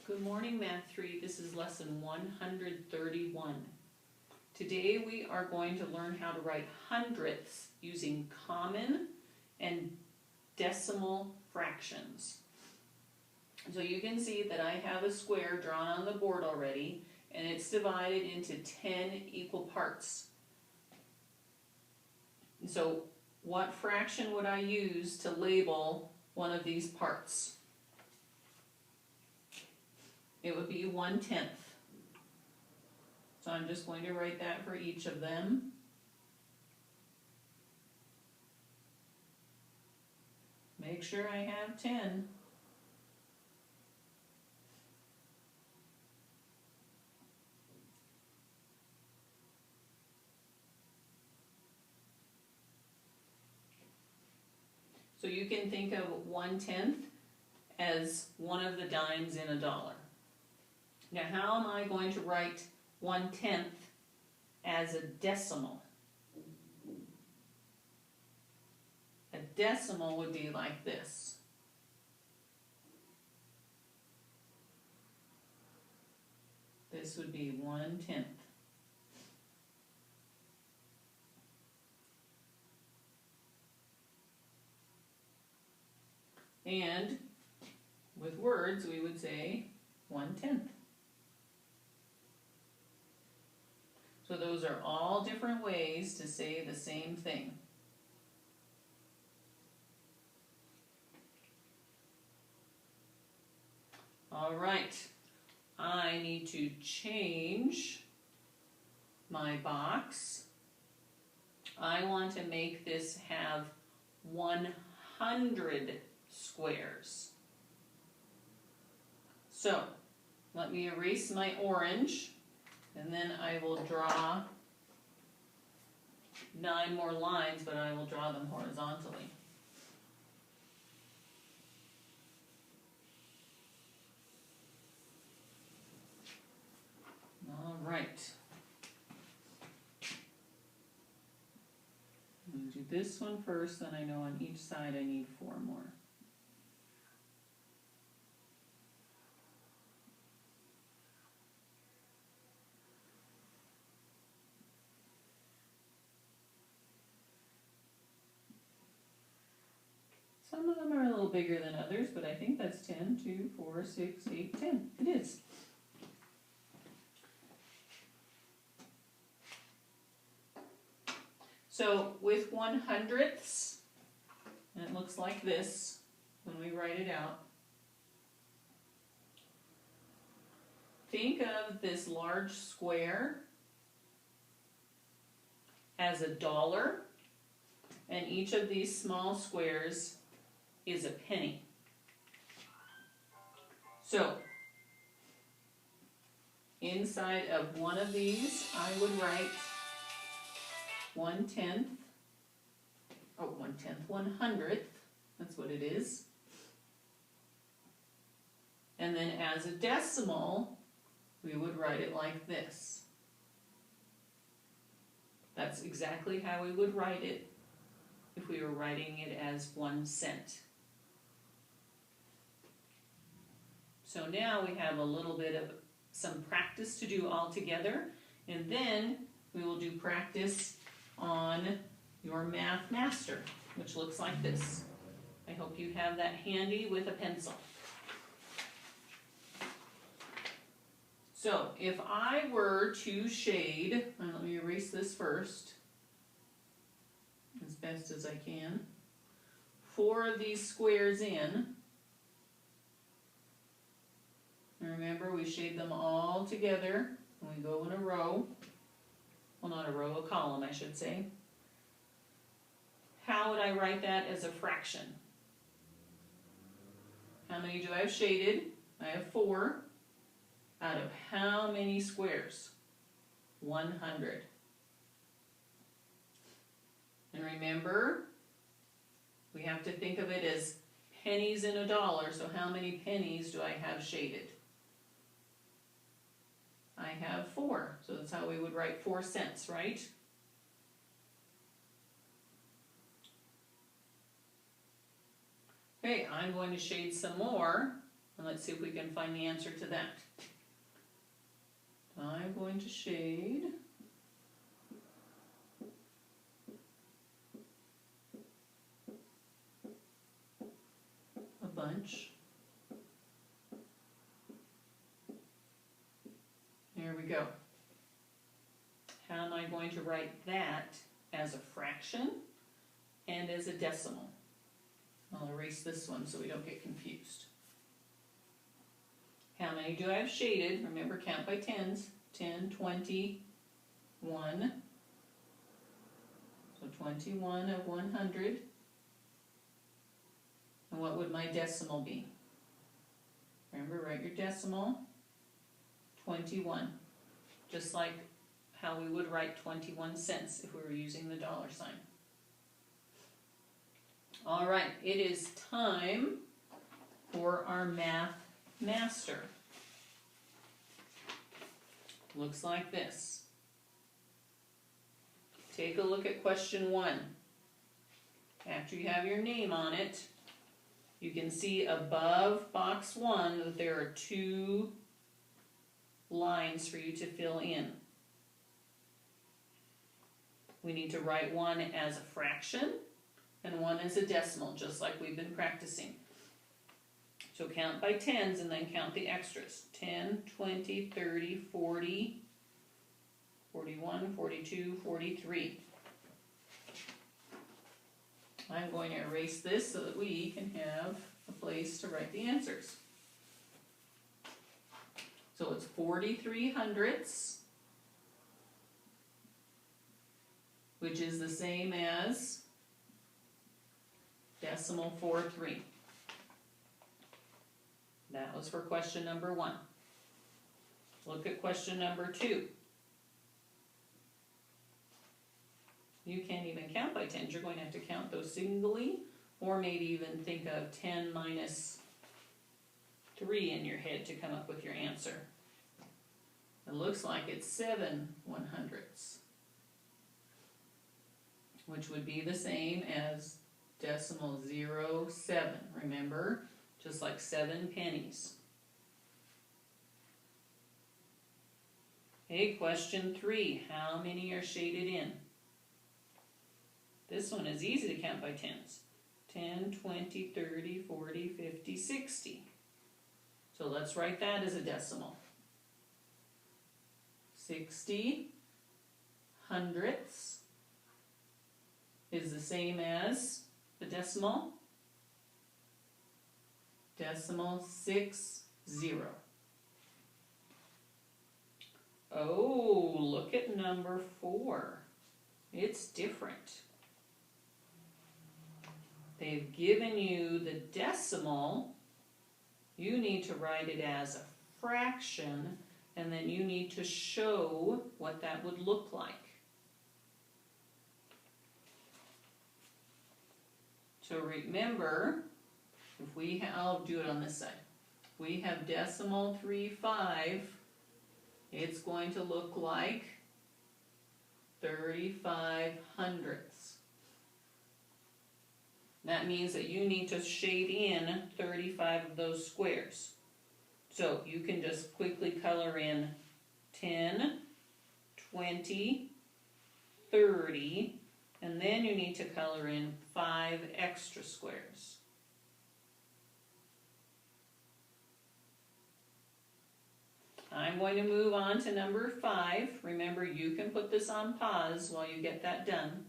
Good morning, Math 3. This is lesson 131. Today we are going to learn how to write hundredths using common and decimal fractions. So you can see that I have a square drawn on the board already, and it's divided into 10 equal parts. And so what fraction would I use to label one of these parts? It would be 1/10. So I'm just going to write that for each of them. Make sure I have 10. So you can think of 1/10 as one of the dimes in a dollar. Now how am I going to write 1/10 as a decimal? A decimal would be like this. This would be 1/10. And with words we would say 1/10. So those are all different ways to say the same thing. All right, I need to change my box. I want to make this have 100 squares. So let me erase my orange. And then I will draw 9 more lines, but I will draw them horizontally. All right. I'm going to do this one first, then I know on each side I need 4 more. Some of them are a little bigger than others, but I think that's 10, 2, 4, 6, 8, 10. It is. So with 100ths, and it looks like this when we write it out, think of this large square as a dollar, and each of these small squares is a penny. So inside of one of these I would write 1/10, 100th, that's what it is. And then as a decimal we would write it like this. That's exactly how we would write it if we were writing it as 1 cent. So now we have a little bit of some practice to do all together, and then we will do practice on your Math Master, which looks like this. I hope you have that handy with a pencil. So if I were to shade, and let me erase this first, as best as I can, 4 of these squares in. And remember, we shade them all together and we go in a row. Well, not a row, a column, I should say. How would I write that as a fraction? How many do I have shaded? I have 4. Out of how many squares? 100. And remember, we have to think of it as pennies in a dollar, so how many pennies do I have shaded? I have 4, so that's how we would write 4 cents, right? Okay, I'm going to shade some more, And let's see if we can find the answer to that. I'm going to shade a bunch. There we go. How am I going to write that as a fraction and as a decimal? I'll erase this one so we don't get confused. How many do I have shaded? Remember, count by tens. 10, 20, 1. So 21 of 100. And what would my decimal be? Remember, write your decimal. 21. Just like how we would write 21 cents if we were using the dollar sign. All right, it is time for our Math Master. Looks like this. Take a look at question 1. After you have your name on it, you can see above box 1 that there are 2 lines for you to fill in. We need to write one as a fraction and one as a decimal, just like we've been practicing. So count by tens and then count the extras. 10, 20, 30, 40, 41, 42, 43. I'm going to erase this so that we can have a place to write the answers. So it's 43 hundredths, which is the same as decimal 43. That was for question number 1. Look at question number 2. You can't even count by tens. You're going to have to count those singly, or maybe even think of 10 minus 3 in your head to come up with your answer. It looks like it's 7 100ths, which would be the same as decimal 0.7. Remember, just like 7 pennies. Okay, question 3. How many are shaded in? This one is easy to count by tens. 10, 20, 30, 40, 50, 60. So let's write that as a decimal. 60 hundredths is the same as the decimal. Decimal 60. Oh, look at number 4. It's different. They've given you the decimal. You need to write it as a fraction, and then you need to show what that would look like. So remember, if we I'll do it on this side. We have decimal 35. It's going to look like 35 hundredths. That means that you need to shade in 35 of those squares. So you can just quickly color in 10, 20, 30, and then you need to color in 5 extra squares. I'm going to move on to number 5. Remember, you can put this on pause while you get that done.